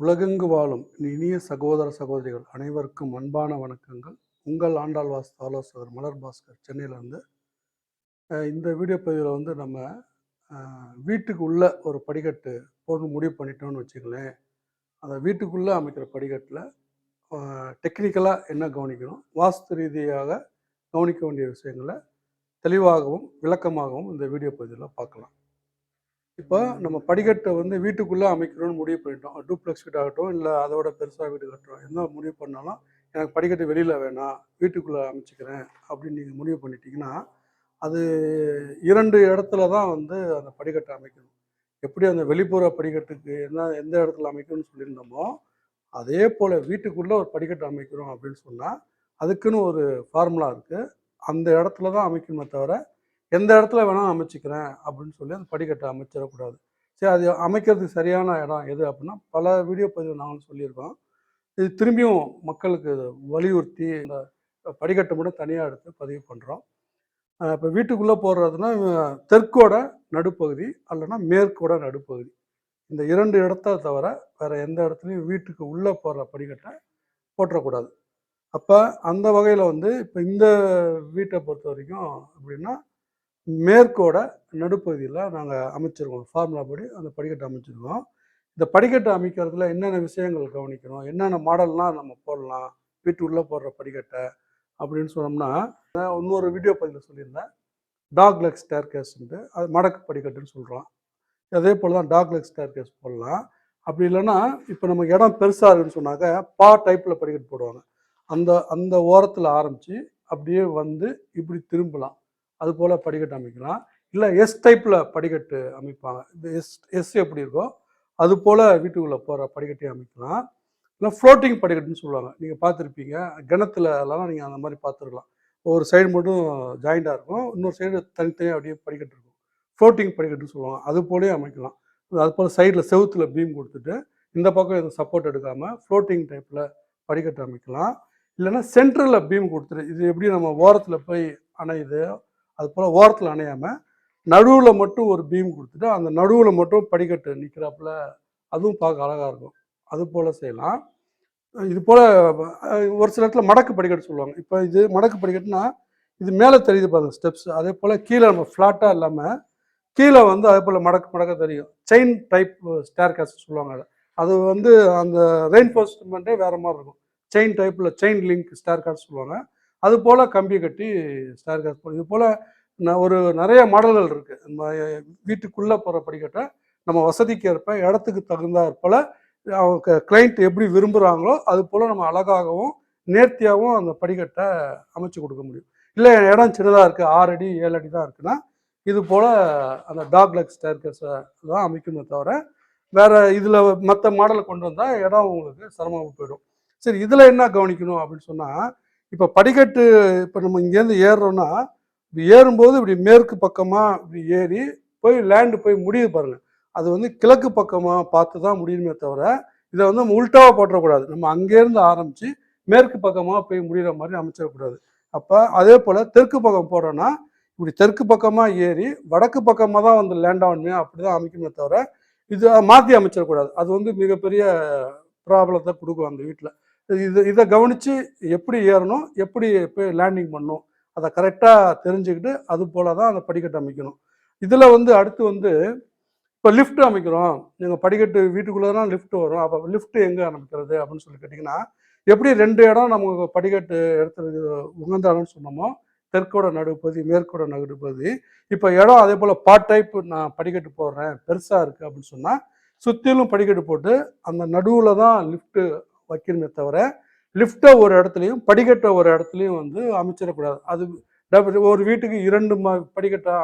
உலகெங்கு வாழும் இனிய சகோதர சகோதரிகள் அனைவருக்கும் அன்பான வணக்கங்கள். உங்கள் ஆண்டாள் வாஸ்து ஆலோசகர் மலர் பாஸ்கர் சென்னையிலேருந்து. இந்த வீடியோ பதிவில் வந்து நம்ம வீட்டுக்கு உள்ள ஒரு படிக்கட்டு போட்டு முடிவு பண்ணிட்டோம்னு வச்சுங்களேன். அந்த வீட்டுக்குள்ளே அமைக்கிற படிக்கட்டில் டெக்னிக்கலாக என்ன கவனிக்கணும், வாஸ்து ரீதியாக கவனிக்க வேண்டிய விஷயங்களை தெளிவாகவும் விளக்கமாகவும் இந்த வீடியோ பதிவில் பார்க்கலாம். இப்போ நம்ம படிக்கட்டை வந்து வீட்டுக்குள்ளே அமைக்கணும்னு முடிவு பண்ணிட்டோம். டூப்ளெக்ஸ் வீடு ஆகட்டும், இல்லை அதோட பெருசாக வீடு கட்டுறோம், என்ன முடிவு பண்ணாலும் எனக்கு படிக்கட்டு வெளியில் வேணாம், வீட்டுக்குள்ளே அமைச்சிக்கிறேன் அப்படின்னு நீங்கள் முடிவு பண்ணிட்டீங்கன்னா, அது 2 இடத்துல தான் வந்து அந்த படிக்கட்டை அமைக்கணும். எப்படி அந்த வெளிப்புற படிக்கட்டுக்கு எந்த இடத்துல அமைக்கணும்னு சொல்லியிருந்தோமோ, அதே போல் வீட்டுக்குள்ளே ஒரு படிக்கட்டு அமைக்கிறோம் அப்படின்னு சொன்னால் அதுக்குன்னு ஒரு ஃபார்முலா இருக்குது. அந்த இடத்துல தான் அமைக்கணுமே தவிர எந்த இடத்துல வேணால் அமைச்சிக்கிறேன் அப்படின்னு சொல்லி அந்த படிக்கட்டை அமைச்சிடக்கூடாது. சரி, அது அமைக்கிறதுக்கு சரியான இடம் எது அப்படின்னா, பல வீடியோ பதிவு நாங்களும் சொல்லியிருக்கோம். இது திரும்பியும் மக்களுக்கு வலியுறுத்தி இந்த படிக்கட்டை மட்டும் தனியாக எடுத்து பதிவு பண்ணுறோம். இப்போ வீட்டுக்குள்ளே போடுறதுன்னா தெற்கோட நடுப்பகுதி அல்லனா மேற்கோட நடுப்பகுதி, இந்த 2 இடத்த தவிர வேறு எந்த இடத்துலையும் வீட்டுக்கு உள்ளே போடுற படிக்கட்டை போட்டுறக்கூடாது. அப்போ அந்த வகையில் வந்து இப்போ இந்த வீட்டை பொறுத்த வரைக்கும் அப்படின்னா மேற்கோட நடுப்பகுதியில் நாங்கள் அமைச்சிருக்கோம். ஃபார்முலா படி அந்த படிக்கட்டை அமைச்சிருக்கோம். இந்த படிக்கட்டை அமைக்கிறதுல என்னென்ன விஷயங்கள் கவனிக்கணும், என்னென்ன மாடல்லாம் நம்ம போடலாம் வீட்டு உள்ளே போடுற படிக்கட்டை அப்படின்னு சொன்னோம்னா, இன்னொரு வீடியோ பதிவில் சொல்லியிருந்தேன். டாக் லெக் ஸ்டேர் கேஸ்ன்ட்டு, அது மடக்கு படிக்கட்டுன்னு சொல்கிறோம். அதே போல் தான் டாக் லெக் ஸ்டேர் கேஸ் போடலாம். அப்படி இல்லைன்னா இப்போ நமக்கு இடம் பெருசாக இருக்குன்னு சொன்னாக்க பா டைப்பில் படிக்கட்டு போடுவாங்க. அந்த அந்த ஓரத்தில் ஆரம்பித்து அப்படியே வந்து இப்படி திரும்பலாம். அது போல் படிக்கட்டு அமைக்கலாம். இல்லை எஸ் டைப்பில் படிக்கட்டு அமைப்பாங்க. இந்த எஸ் எப்படி இருக்கோ அது போல் வீட்டுக்குள்ளே போகிற படிக்கட்டையும் அமைக்கலாம். இல்லை ஃப்ளோட்டிங் படிக்கட்டுன்னு சொல்லுவாங்க. நீங்கள் பார்த்துருப்பீங்க, கிணத்துலலாம் நீங்கள் அந்த மாதிரி பார்த்துருக்கலாம். ஒரு சைடு மட்டும் ஜாயிண்டாக இருக்கும், இன்னொரு சைடு தனித்தனியாக அப்படியே படிக்கட்டு இருக்கும். ஃப்ளோட்டிங் படிக்கட்டுன்னு சொல்லுவாங்க. அது போலே அமைக்கலாம். அது போல் சைடில் செவுத்தில் பீம் கொடுத்துட்டு இந்த பக்கம் எதுவும் சப்போர்ட் எடுக்காமல் ஃப்ளோட்டிங் டைப்பில் படிக்கட்டு அமைக்கலாம். இல்லைன்னா சென்ட்ரலில் பீம் கொடுத்துட்டு, இது எப்படி நம்ம ஓரத்தில் போய் அணையுது அது போல் ஓரத்தில் அணையாமல் நடுவில் மட்டும் ஒரு பீம் கொடுத்துட்டு அந்த நடுவில் மட்டும் படிக்கட்டு நிற்கிறாப்புல, அதுவும் பார்க்க அழகாக இருக்கும். அது போல் செய்யலாம். இது போல் ஒரு சில இடத்துல மடக்கு படிக்கட்டு சொல்லுவாங்க. இப்போ இது மடக்கு படிக்கட்டுனா இது மேலே தெரியுது பாருங்கள் ஸ்டெப்ஸ். அதே போல் கீழே நம்ம ஃப்ளாட்டாக இல்லாமல் கீழே வந்து அதே போல் மடக்க தெரியும். செயின் டைப் ஸ்டேர் கேஸ் சொல்லுவாங்க. அது வந்து அந்த ரெயின்ஃபோர்ஸ்மெண்ட்டே வேறு மாதிரி இருக்கும். செயின் டைப்பில் செயின் லிங்க் ஸ்டேர் கேஸ் சொல்லுவாங்க. அது போல் கம்பி கட்டி ஸ்டேர் கேஸ் போடும். இது போல் நிறைய மாடல்கள் இருக்குது. நம்ம வீட்டுக்குள்ளே போகிற படிக்கட்டை நம்ம வசதிக்கு ஏற்ப இடத்துக்கு தகுந்தாற் போல் அவங்க கிளைண்ட் எப்படி விரும்புகிறாங்களோ அது போல் நம்ம அழகாகவும் நேர்த்தியாகவும் அந்த படிக்கட்டை அமைச்சு கொடுக்க முடியும். இல்லை இடம் சின்னதாக இருக்குது, 6 அடி 7 அடி தான் இருக்குன்னா இது போல் அந்த டாக் லெக் ஸ்டேர் கேஸை தான் அமைக்கணுமே தவிர வேறு இதில் மற்ற மாடலை கொண்டு வந்தால் இடம் உங்களுக்கு சிரமமாக போயிடும். சரி, இதில் என்ன கவனிக்கணும் அப்படின்னு சொன்னால், இப்போ படிக்கட்டு இப்போ நம்ம இங்கேருந்து ஏறுறோன்னா இப்படி ஏறும்போது இப்படி மேற்கு பக்கமாக இப்படி ஏறி போய் லேண்டு போய் முடியுது பாருங்கள். அது வந்து கிழக்கு பக்கமாக பார்த்து தான் முடியுமே தவிர இதை வந்து நம்ம உள்டாவாக போட்டுறக்கூடாது. நம்ம அங்கேருந்து ஆரம்பித்து மேற்கு பக்கமாக போய் முடிகிற மாதிரி அமைச்சிடக்கூடாது. அப்போ அதே போல் தெற்கு பக்கம் போடுறோன்னா இப்படி தெற்கு பக்கமாக ஏறி வடக்கு பக்கமாக தான் வந்து லேண்ட் ஆகணுமே, அப்படி தான் அமைக்கணுமே தவிர இதை மாற்றி அமைச்சிடக்கூடாது. அது வந்து மிகப்பெரிய ப்ராப்ளத்தை கொடுக்கும் அந்த வீட்டில். இதை கவனித்து எப்படி ஏறணும், எப்படி போய் லேண்டிங் பண்ணணும், அதை கரெக்டாக தெரிஞ்சுக்கிட்டு அது போல் தான் அந்த படிக்கட்டு அமைக்கணும். இதில் வந்து அடுத்து வந்து இப்போ லிஃப்ட் அமைக்கிறோம், நீங்கள் படிக்கட்டு வீட்டுக்குள்ளே தான் லிஃப்ட் வரும், அப்போ லிஃப்ட் எங்கே அமைக்கிறது அப்படின்னு சொல்லி கேட்டிங்கன்னா, எப்படி 2 இடம் நமக்கு படிக்கட்டு எடுத்துருக்கு உகந்த இடம்னு சொன்னோமோ, தெற்கோட நடுப்பகுதி மேற்கோட நடுப்பகுதி, இப்போ இடம் அதே போல் பார்ட் டைப் நான் படிக்கட்டு போடுறேன் பெருசாக இருக்குது அப்படின்னு சொன்னால் சுற்றிலும் படிக்கட்டு போட்டு அந்த நடுவில் தான் லிஃப்ட்டு வைக்கணுமே தவிர லிஃப்ட்டை ஒரு இடத்துலையும் படிக்கட்டை ஒரு இடத்துலையும் வந்து அமைச்சிடக்கூடாது. அது ஒரு வீட்டுக்கு 2 படிக்கட்டாக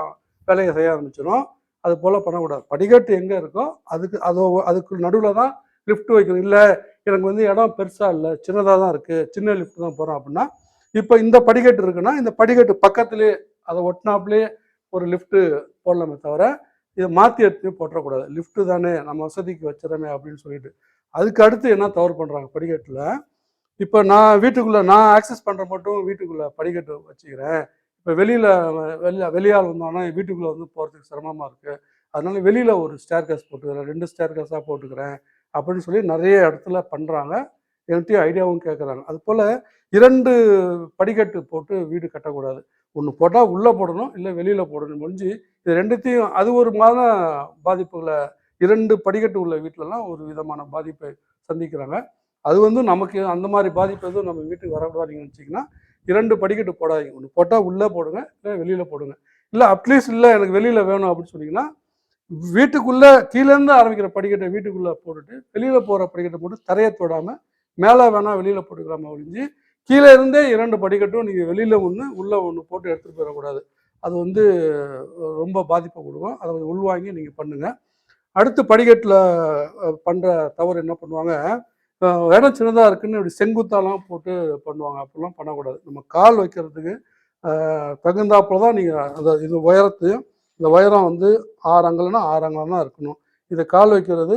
வேலையை செய்ய ஆரம்பிச்சிடும். அது போல் பண்ணக்கூடாது. படிக்கட்டு எங்கே இருக்கோ அதுக்கு நடுவில் தான் லிஃப்ட் வைக்கணும். இல்லை எனக்கு வந்து இடம் பெருசாக இல்லை, சின்னதாக தான் இருக்குது, சின்ன லிஃப்ட் தான் போகிறோம் அப்படின்னா, இப்போ இந்த படிக்கட்டு இருக்குன்னா இந்த படிக்கட்டு பக்கத்துலேயே அதை ஒட்டினாப்புலேயே ஒரு லிஃப்ட்டு போடலாமே தவிர இதை மாற்றி எடுத்து போட்டுறக்கூடாது. லிஃப்ட்டு தானே நம்ம வசதிக்கு வச்சிடறமே அப்படின்னு சொல்லிட்டு. அதுக்கு அடுத்து என்ன தவறு பண்ணுறாங்க படிக்கட்டில், இப்போ நான் வீட்டுக்குள்ளே நான் ஆக்சஸ் பண்ணுற மட்டும் வீட்டுக்குள்ளே படிக்கட்டு வச்சுக்கிறேன். இப்போ வெளியால் வந்தோன்னா வீட்டுக்குள்ளே வந்து போகிறதுக்கு சிரமமாக இருக்குது, அதனால வெளியில் ஒரு ஸ்டேர் கேஸ் போட்டுக்கிறேன், 2 ஸ்டேர் கேஸாக போட்டுக்கிறேன் அப்படின்னு சொல்லி நிறைய இடத்துல பண்ணுறாங்க. என்கிட்டயும் ஐடியாவும் கேட்குறாங்க. அதுபோல் 2 படிக்கட்டு போட்டு வீடு கட்டக்கூடாது. ஒன்று போட்டால் உள்ளே போடணும், இல்லை வெளியில் போடணும் முடிஞ்சு இது 2த்தையும் அது ஒரு பாதிப்புகளை 2 படிக்கட்டு உள்ள வீட்டிலலாம் ஒரு விதமான பாதிப்பை சந்திக்கிறாங்க. அது வந்து நமக்கு அந்த மாதிரி பாதிப்பு எதுவும் நம்ம வீட்டுக்கு வரக்கூடாதுன்னு வச்சிங்கன்னா 2 படிக்கட்டு போடாதீங்க. ஒன்று போட்டால் உள்ளே போடுங்க, இல்லை வெளியில் போடுங்க. இல்லை அட்லீஸ்ட் இல்லை எனக்கு வெளியில் வேணும் அப்படின்னு சொன்னீங்கன்னா வீட்டுக்குள்ளே கீழேருந்து ஆரம்பிக்கிற படிக்கட்டை வீட்டுக்குள்ளே போட்டுட்டு வெளியில் போகிற படிக்கட்டை போட்டு தரையை தொடாமல் மேலே வேணால் வெளியில் போட்டுக்கலாமா ஒழிஞ்சு கீழே இருந்தே 2 படிக்கட்டும் நீங்கள் வெளியில் ஒன்று உள்ளே ஒன்று போட்டு எடுத்துகிட்டு போயிடக்கூடாது. அது வந்து ரொம்ப பாதிப்பை கொடுக்கும். அதை உள்வாங்கி நீங்கள் பண்ணுங்கள். அடுத்து படிக்கட்டில் பண்ணுற தவறு என்ன பண்ணுவாங்க, இடம் சின்னதாக இருக்குன்னு இப்படி செங்குத்தாலாம் போட்டு பண்ணுவாங்க. அப்படிலாம் பண்ணக்கூடாது. நம்ம கால் வைக்கிறதுக்கு தகுந்தாப்புல தான் நீங்கள் அந்த இது உயரத்தையும் இந்த உயரம் வந்து 6 அங்குலம்னா 6 அங்குலம் தான் இருக்கணும். இதை கால் வைக்கிறது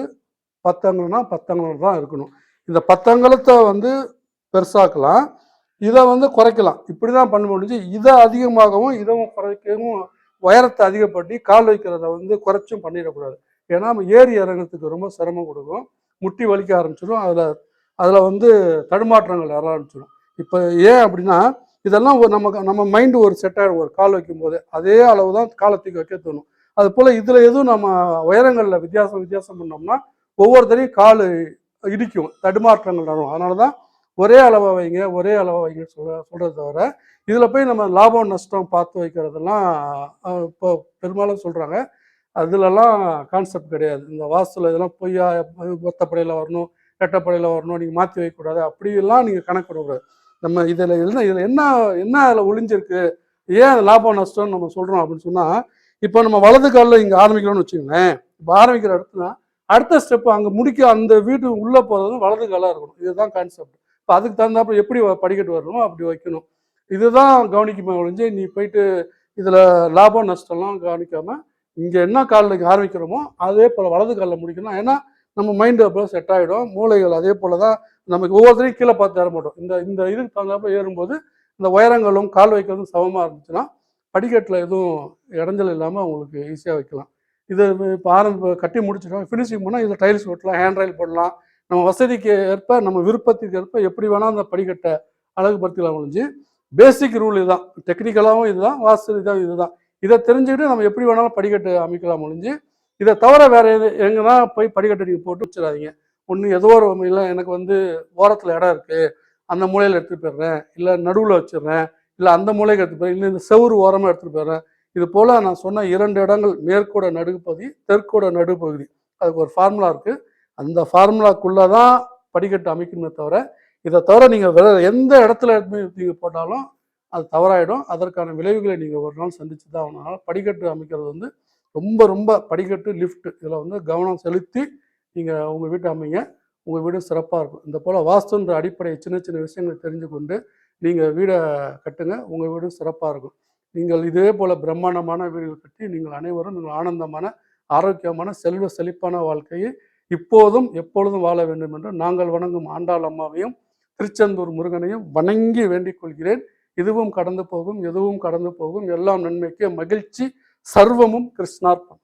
10 அங்குலம்னா 10 அங்குலம் தான் இருக்கணும். இந்த 10 அங்குலத்தை வந்து பெருசாக்கலாம், இதை வந்து குறைக்கலாம். இப்படி தான் பண்ண முடிஞ்சு இதை அதிகமாகவும் இதவும் குறைக்கவும் உயரத்தை அதிகப்படுத்தி கால் வைக்கிறத வந்து குறைச்சும் பண்ணிடக்கூடாது. ஏன்னா நம்ம ஏறி இறங்கிறதுக்கு ரொம்ப சிரமம் கொடுக்கும், முட்டி வலிக்க ஆரம்பிச்சிடும், அதில் வந்து தடுமாற்றங்கள் வர ஆரம்பிச்சிடும். இப்போ ஏன் அப்படின்னா இதெல்லாம் நம்ம மைண்டு ஒரு செட் ஆகிடும். ஒரு கால் வைக்கும்போது அதே அளவு தான் காலத்துக்கு வைக்க தோணும். அது போல் இதில் எதுவும் நம்ம உயரங்களில் வித்தியாசம் பண்ணோம்னா ஒவ்வொருத்தரையும் கால் இடிக்கும், தடுமாற்றங்கள் வரும். அதனால தான் ஒரே அளவை வைங்க சொல்கிறத தவிர இதில் போய் நம்ம லாபம் நஷ்டம் பார்த்து வைக்கிறதெல்லாம் இப்போ பெரும்பாலும் சொல்கிறாங்க. அதுலலாம் கான்செப்ட் கிடையாது. இந்த வாஸ்துல இதெல்லாம் பொய்யா ஒத்தப்படையில் வரணும், ரெட்டப்படையில் வரணும், நீங்கள் மாற்றி வைக்கக்கூடாது, அப்படிலாம் நீங்கள் கணக்கு விடக்கூடாது. நம்ம இதில் என்ன அதில் ஒளிஞ்சிருக்கு, ஏன் லாபம் நஷ்டம்னு நம்ம சொல்கிறோம் அப்படின்னு சொன்னால், இப்போ நம்ம வலது காலில் இங்கே ஆரம்பிக்கிறோம்னு வச்சுக்கோங்களேன். இப்போ ஆரம்பிக்கிற இடத்துல அடுத்த ஸ்டெப்பு அங்கே முடிக்க அந்த வீட்டு உள்ளே போகிறது வலது காலாக இருக்கணும். இதுதான் கான்செப்ட். இப்போ அதுக்கு தகுந்தாப்புல எப்படி படிக்கட்டு வரணுமோ அப்படி வைக்கணும். இதுதான் கவனிக்குமே ஒழிஞ்சு நீ போயிட்டு இதில் லாபம் நஷ்டம்லாம் கவனிக்காமல் இங்கே என்ன காலில் ஆரம்பிக்கிறோமோ அதே போல் வலது காலில் முடிக்கணும். ஏன்னா நம்ம மைண்டு அப்போ செட் ஆகிடும். மூளைகள் அதே போல் தான் நமக்கு ஒவ்வொருத்தரையும் கீழே பார்த்து ஏற மாட்டோம். இந்த இதுக்கு தகுந்தாப்புல ஏறும்போது இந்த உயரங்களும் கால் வைக்கிறதும் சமமாக இருந்துச்சுன்னா படிக்கட்டில் எதுவும் இடைஞ்சல் இல்லாமல் அவங்களுக்கு ஈஸியாக வைக்கலாம். இது இப்போ கட்டி முடிச்சிட்டோம், ஃபினிஷிங் பண்ணால் இதில் டைல்ஸ் ஓட்டலாம், ஹேண்ட் ரைல் போடலாம். நம்ம வசதிக்கு ஏற்ப நம்ம விருப்பத்துக்கு ஏற்ப எப்படி வேணால் அந்த படிக்கட்டை அழகுபடுத்திக்கலாம் ஒழிஞ்சு பேசிக் ரூல் இதுதான். டெக்னிக்கலாகவும் இதுதான், வாஸ்து இதுதான். இதை தெரிஞ்சுக்கிட்டு நம்ம எப்படி வேணாலும் படிக்கட்டு அமைக்கலாம் ஒழிஞ்சு இதை தவிர வேற எங்கன்னா போய் படிக்கட்டு நீங்கள் போட்டு வச்சிடாதீங்க. ஒன்று ஏதோ ஒரு இல்லை எனக்கு வந்து ஓரத்தில் இடம் இருக்குது, அந்த மூலையில் எடுத்துகிட்டு போயிடுறேன், இல்லை நடுவில் வச்சிடுறேன், இல்லை அந்த மூலைக்கு எடுத்துகிட்டு போயிடுறேன், இல்லை இந்த செவ்வறு ஓரமாக எடுத்துகிட்டு போயிடுறேன். இது போல் நான் சொன்ன 2 இடங்கள் மேற்கோட நடுப்பகுதி, தெற்கோட நடுப்பகுதி, அதுக்கு ஒரு ஃபார்முலா இருக்குது. அந்த ஃபார்முலாக்குள்ளே தான் படிக்கட்டு அமைக்கணுமே தவிர இதை தவிர நீங்கள் வேற எந்த இடத்துல நீங்கள் போட்டாலும் அது தவறாயிடும். அதற்கான விளைவுகளை நீங்கள் ஒரு நாள் சந்திச்சு தான் ஆகணும். அதனால் படிக்கட்டு அமைக்கிறது வந்து ரொம்ப படிக்கட்டு லிஃப்ட் இதில் வந்து கவனம் செலுத்தி நீங்கள் உங்கள் வீட்டை அமைங்க. உங்கள் வீடு சிறப்பாக இருக்கும். இந்த போல் வாஸ்துன்ற அடிப்படை சின்ன விஷயங்களை தெரிஞ்சு கொண்டு நீங்கள் வீடை கட்டுங்க. உங்கள் வீடு சிறப்பாக இருக்கும். நீங்கள் இதே போல் பிரம்மாண்டமான வீடுகள் கட்டி நீங்கள் அனைவரும் நீங்கள் ஆனந்தமான ஆரோக்கியமான செல்வ செழிப்பான வாழ்க்கையை இப்போதும் எப்பொழுதும் வாழ வேண்டும் என்று நாங்கள் வணங்கும் ஆண்டாள் அம்மாவையும் திருச்செந்தூர் முருகனையும் வணங்கி வேண்டிக் கொள்கிறேன். இதுவும் கடந்து போகும், எதுவும் கடந்து போகும், எல்லாம் நன்மைக்கு, மகிழ்ச்சி, சர்வமும் கிருஷ்ணார்ப்பணம்.